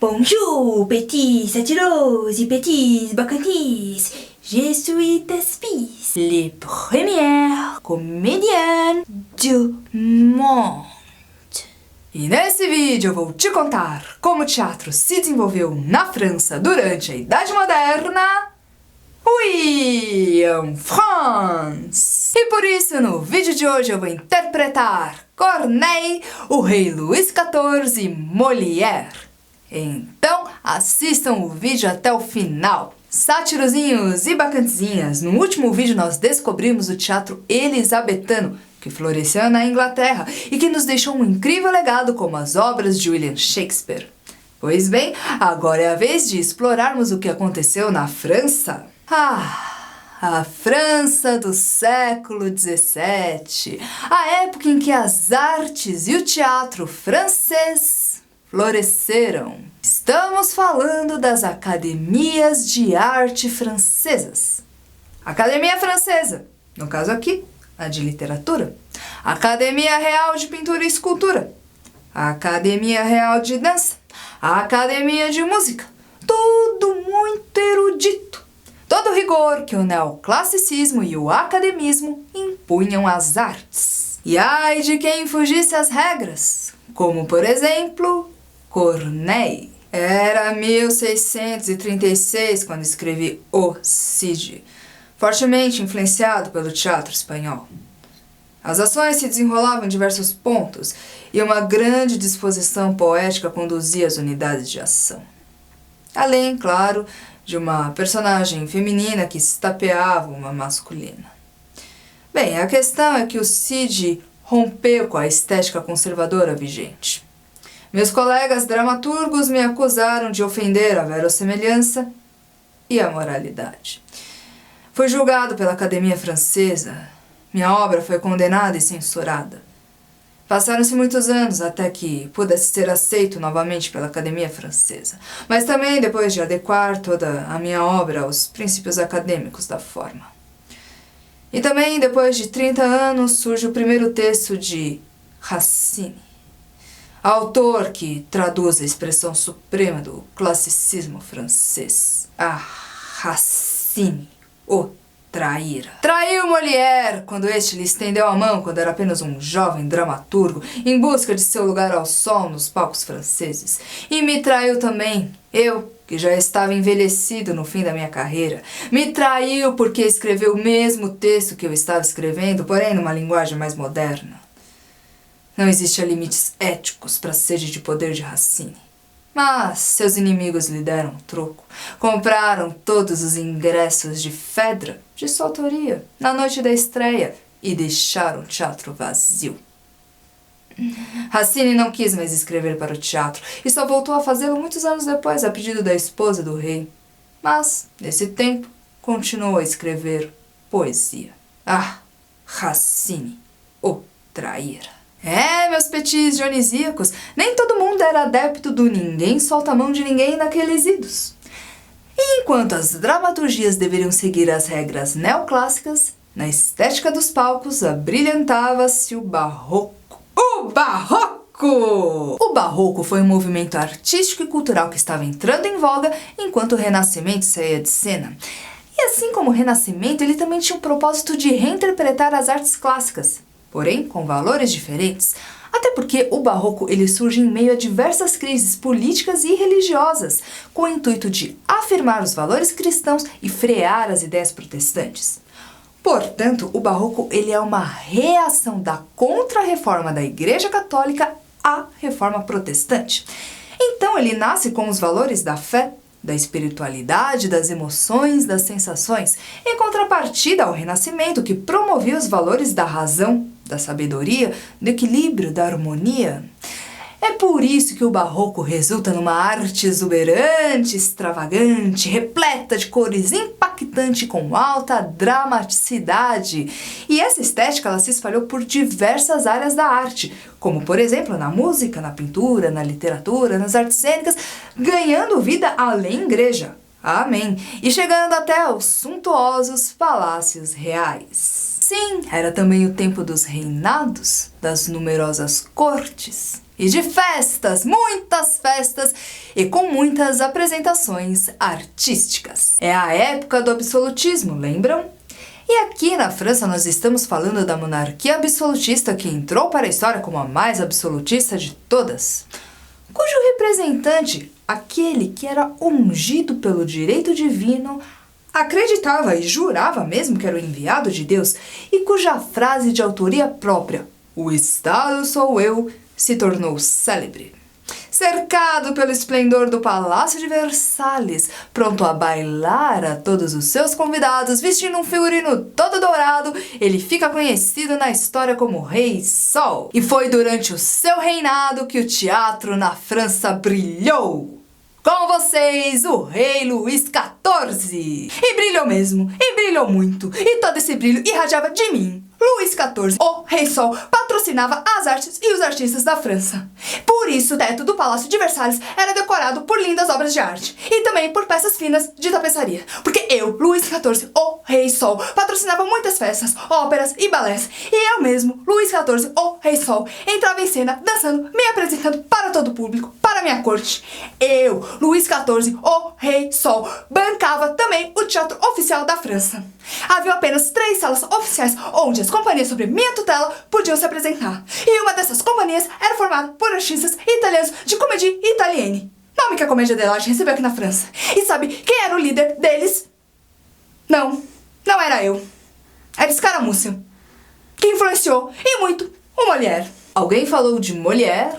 Bonjour, petits satiros et petits bacantis. Je suis Thespis, les premières comédiennes du monde. E nesse vídeo eu vou te contar como o teatro se desenvolveu na França durante a Idade Moderna. Oui, en France! E por isso, no vídeo de hoje eu vou interpretar Corneille, o rei Luís XIV e Molière. Então, assistam o vídeo até o final. Sátirozinhos e bacantezinhas, no último vídeo nós descobrimos o teatro elisabetano, que floresceu na Inglaterra e que nos deixou um incrível legado como as obras de William Shakespeare. Pois bem, agora é a vez de explorarmos o que aconteceu na França. A França do século XVII, a época em que as artes e o teatro francês floresceram. Estamos falando das academias de arte francesas. Academia Francesa, no caso aqui, a de literatura. Academia Real de Pintura e Escultura. Academia Real de Dança. Academia de Música. Tudo muito erudito. Todo o rigor que o neoclassicismo e o academismo impunham às artes. E ai de quem fugisse às regras, como por exemplo, Corneille. Era 1636 quando escrevi O Cid, fortemente influenciado pelo teatro espanhol. As ações se desenrolavam em diversos pontos e uma grande disposição poética conduzia as unidades de ação. Além, claro, de uma personagem feminina que estapeava uma masculina. Bem, a questão é que o Cid rompeu com a estética conservadora vigente. Meus colegas dramaturgos me acusaram de ofender a verossemelhança e a moralidade. Fui julgado pela Academia Francesa. Minha obra foi condenada e censurada. Passaram-se muitos anos até que pudesse ser aceito novamente pela Academia Francesa, mas também depois de adequar toda a minha obra aos princípios acadêmicos da forma. E também depois de 30 anos surge o primeiro texto de Racine, autor que traduz a expressão suprema do classicismo francês. Racine, o traíra. Traiu Molière quando este lhe estendeu a mão quando era apenas um jovem dramaturgo em busca de seu lugar ao sol nos palcos franceses. E me traiu também, eu, que já estava envelhecido no fim da minha carreira. Me traiu porque escreveu o mesmo texto que eu estava escrevendo, porém numa linguagem mais moderna. Não existem limites éticos para a sede de poder de Racine. Mas seus inimigos lhe deram troco. Compraram todos os ingressos de Phèdre, de sua autoria, na noite da estreia e deixaram o teatro vazio. Racine não quis mais escrever para o teatro e só voltou a fazê-lo muitos anos depois a pedido da esposa do rei. Mas, nesse tempo, continuou a escrever poesia. Racine, o traíra. Meus petis dionisíacos, nem todo mundo era adepto do ninguém solta a mão de ninguém naqueles idos. E enquanto as dramaturgias deveriam seguir as regras neoclássicas, na estética dos palcos abrilhantava-se o barroco. O barroco! O barroco foi um movimento artístico e cultural que estava entrando em voga enquanto o Renascimento saía de cena. E assim como o Renascimento, ele também tinha o propósito de reinterpretar as artes clássicas, porém com valores diferentes, até porque o barroco ele surge em meio a diversas crises políticas e religiosas, com o intuito de afirmar os valores cristãos e frear as ideias protestantes. Portanto, o barroco ele é uma reação da contra-reforma da Igreja Católica à reforma protestante. Então ele nasce com os valores da fé, da espiritualidade, das emoções, das sensações, em contrapartida ao Renascimento, que promovia os valores da razão, da sabedoria, do equilíbrio, da harmonia. É por isso que o barroco resulta numa arte exuberante, extravagante, repleta de cores, impactante, com alta dramaticidade. E essa estética ela se espalhou por diversas áreas da arte, como por exemplo na música, na pintura, na literatura, nas artes cênicas, ganhando vida além igreja. Amém! E chegando até aos suntuosos palácios reais. Sim, era também o tempo dos reinados, das numerosas cortes e de festas, muitas festas e com muitas apresentações artísticas. É a época do absolutismo, lembram? E aqui na França nós estamos falando da monarquia absolutista que entrou para a história como a mais absolutista de todas, cujo representante, aquele que era ungido pelo direito divino, acreditava e jurava mesmo que era o enviado de Deus e cuja frase de autoria própria, "O Estado sou eu", se tornou célebre. Cercado pelo esplendor do Palácio de Versalhes, pronto a bailar a todos os seus convidados, vestindo um figurino todo dourado, ele fica conhecido na história como Rei Sol. E foi durante o seu reinado que o teatro na França brilhou. Com vocês, o rei Luís XIV! E brilhou mesmo, e brilhou muito, e todo esse brilho irradiava de mim. Luís XIV, o Rei Sol, patrocinava as artes e os artistas da França. Por isso, o teto do Palácio de Versalhes era decorado por lindas obras de arte e também por peças finas de tapeçaria. Porque eu, Luís XIV, o Rei Sol, patrocinava muitas festas, óperas e balés. E eu mesmo, Luís XIV, o Rei Sol, entrava em cena dançando, me apresentando para todo o público, para minha corte. Eu, Luís XIV, o Rei Sol, bancava também o teatro oficial da França. Havia apenas 3 salas oficiais onde as companhias sob minha tutela podiam se apresentar. E uma dessas companhias era formada por artistas italianos de comédie italienne. Nome que a comédia dell'arte recebeu aqui na França. E sabe quem era o líder deles? Não era eu. Era Escaramuça, que influenciou, e muito, o Molière. Alguém falou de Molière,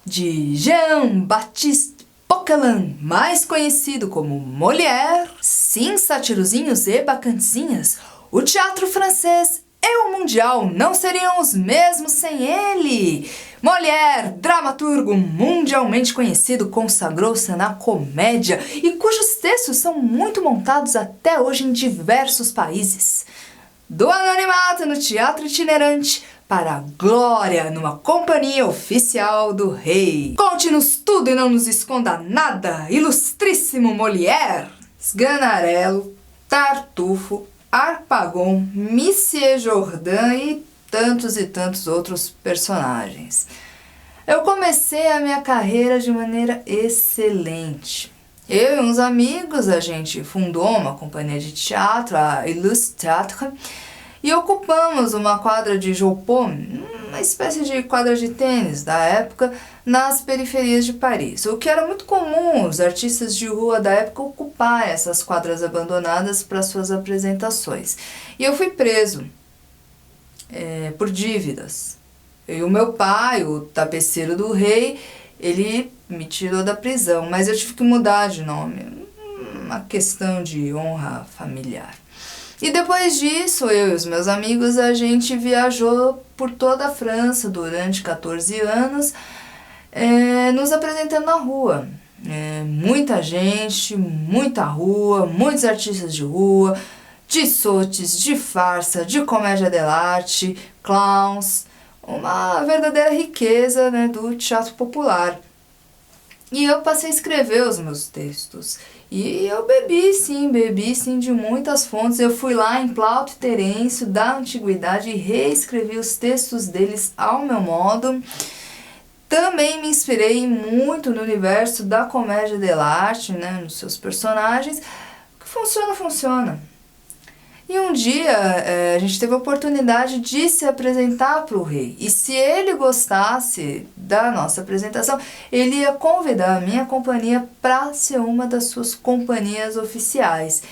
de Jean-Baptiste Poquelin, mais conhecido como Molière. Sim, satirozinhos e bacantinhas, o teatro francês e o mundial não seriam os mesmos sem ele. Molière, dramaturgo mundialmente conhecido, consagrou-se na comédia e cujos textos são muito montados até hoje em diversos países. Do anonimato no teatro itinerante para a glória numa companhia oficial do rei. Conte-nos tudo e não nos esconda nada, ilustríssimo Molière. Sganarello, Tartufo, Harpagon, Monsieur Jourdain e tantos outros personagens. Eu comecei a minha carreira de maneira excelente. Eu e uns amigos, a gente fundou uma companhia de teatro, a Illustre Théâtre, e ocupamos uma quadra de jopô, uma espécie de quadra de tênis da época, nas periferias de Paris. O que era muito comum os artistas de rua da época ocupar essas quadras abandonadas para suas apresentações. E eu fui preso por dívidas. E o meu pai, o tapeceiro do rei, ele me tirou da prisão, mas eu tive que mudar de nome. Uma questão de honra familiar. E depois disso, eu e os meus amigos, a gente viajou por toda a França durante 14 anos, nos apresentando na rua. Muita gente, muita rua, muitos artistas de rua, de sotes, de farsa, de comédia dell'arte, clowns, uma verdadeira riqueza, né, do teatro popular. E eu passei a escrever os meus textos. E eu bebi sim de muitas fontes. Eu fui lá em Plauto e Terêncio da Antiguidade e reescrevi os textos deles ao meu modo. Também me inspirei muito no universo da comédia dell'arte, né, nos seus personagens. O que funciona. E um dia a gente teve a oportunidade de se apresentar para o rei. E se ele gostasse da nossa apresentação, ele ia convidar a minha companhia para ser uma das suas companhias oficiais.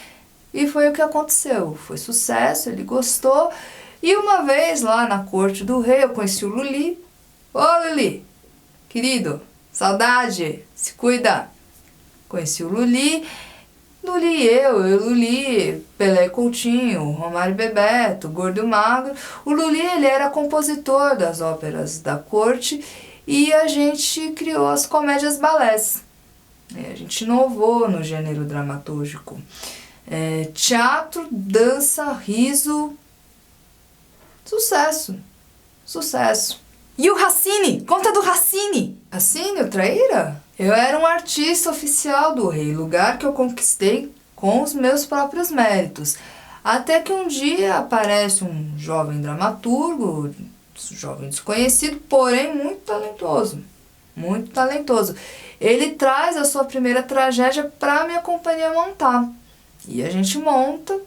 E foi o que aconteceu. Foi sucesso, ele gostou. E uma vez lá na corte do rei, eu conheci o Lully. Ô Lully, querido, saudade, se cuida. Conheci o Lully. Lully, Pelé Coutinho, Romário Bebeto, Gordo e Magro. O Lully, ele era compositor das óperas da corte e a gente criou as comédias balés. A gente inovou no gênero dramatúrgico. Teatro, dança, riso, sucesso. E o Racine? Conta do Racine! Racine, o traíra? Eu era um artista oficial do rei, lugar que eu conquistei com os meus próprios méritos. Até que um dia aparece um jovem dramaturgo, jovem desconhecido, porém muito talentoso. muito talentoso. Ele traz a sua primeira tragédia para a minha companhia montar. E a gente monta,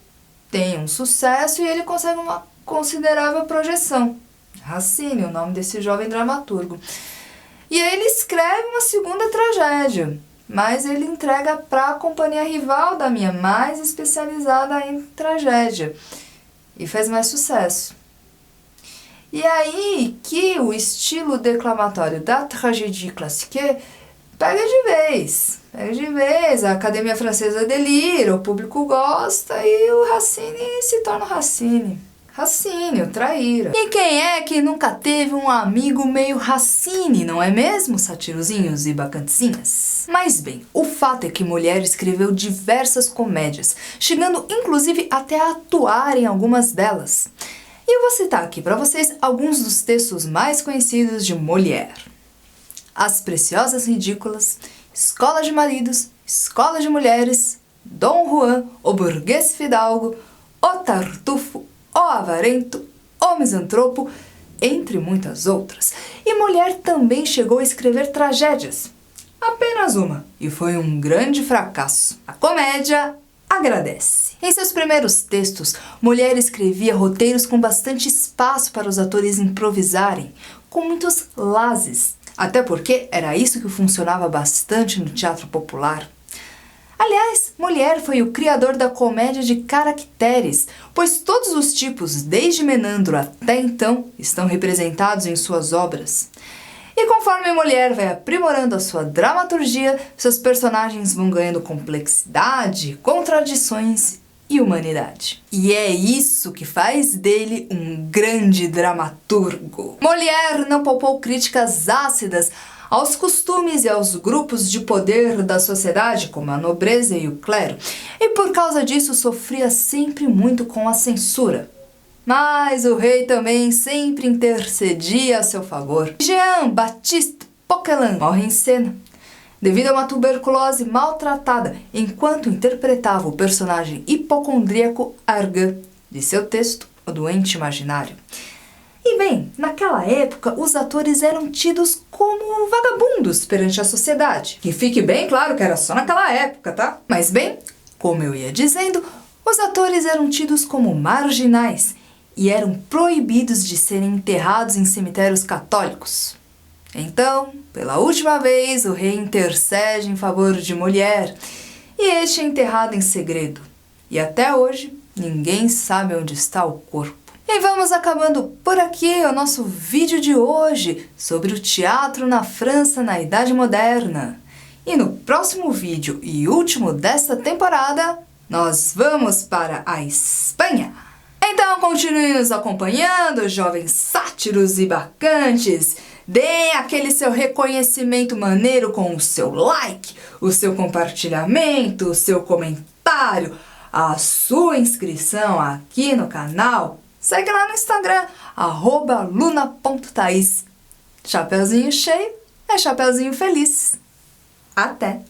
tem um sucesso e ele consegue uma considerável projeção. Racine, o nome desse jovem dramaturgo. E aí ele escreve uma segunda tragédia, mas ele entrega para a companhia rival da minha, mais especializada em tragédia. E faz mais sucesso. E aí que o estilo declamatório da tragédie classique pega de vez. A Academia Francesa delira, o público gosta e o Racine se torna Racine. Racine, o traíra. E quem é que nunca teve um amigo meio Racine, não é mesmo, satirozinhos e bacantezinhas? Mas bem, o fato é que Molière escreveu diversas comédias, chegando inclusive até a atuar em algumas delas. E eu vou citar aqui para vocês alguns dos textos mais conhecidos de Molière. As Preciosas Ridículas, Escola de Maridos, Escola de Mulheres, Dom Juan, O Burguês Fidalgo, O Tartufo, O Avarento, O Misantropo, entre muitas outras. E Molière também chegou a escrever tragédias. Apenas uma, e foi um grande fracasso. A comédia agradece. Em seus primeiros textos, Molière escrevia roteiros com bastante espaço para os atores improvisarem, com muitos lazes, até porque era isso que funcionava bastante no teatro popular. Aliás, Molière foi o criador da comédia de caracteres, pois todos os tipos, desde Menandro até então, estão representados em suas obras. E conforme Molière vai aprimorando a sua dramaturgia, seus personagens vão ganhando complexidade, contradições e humanidade. E é isso que faz dele um grande dramaturgo. Molière não poupou críticas ácidas aos costumes e aos grupos de poder da sociedade, como a nobreza e o clero, e por causa disso sofria sempre muito com a censura. Mas o rei também sempre intercedia a seu favor. Jean-Baptiste Poquelin morre em cena, devido a uma tuberculose maltratada, enquanto interpretava o personagem hipocondríaco Argan, de seu texto O Doente Imaginário. E bem, naquela época, os atores eram tidos como vagabundos perante a sociedade. E fique bem claro que era só naquela época, tá? Mas bem, como eu ia dizendo, os atores eram tidos como marginais e eram proibidos de serem enterrados em cemitérios católicos. Então, pela última vez, o rei intercede em favor de Molière e este é enterrado em segredo. E até hoje, ninguém sabe onde está o corpo. E vamos acabando por aqui o nosso vídeo de hoje sobre o teatro na França na Idade Moderna. E no próximo vídeo e último desta temporada, nós vamos para a Espanha. Então continue nos acompanhando, jovens sátiros e bacantes. Dê aquele seu reconhecimento maneiro com o seu like, o seu compartilhamento, o seu comentário, a sua inscrição aqui no canal. Segue lá no Instagram, @luna.thais. Chapeuzinho cheio é chapeuzinho feliz. Até!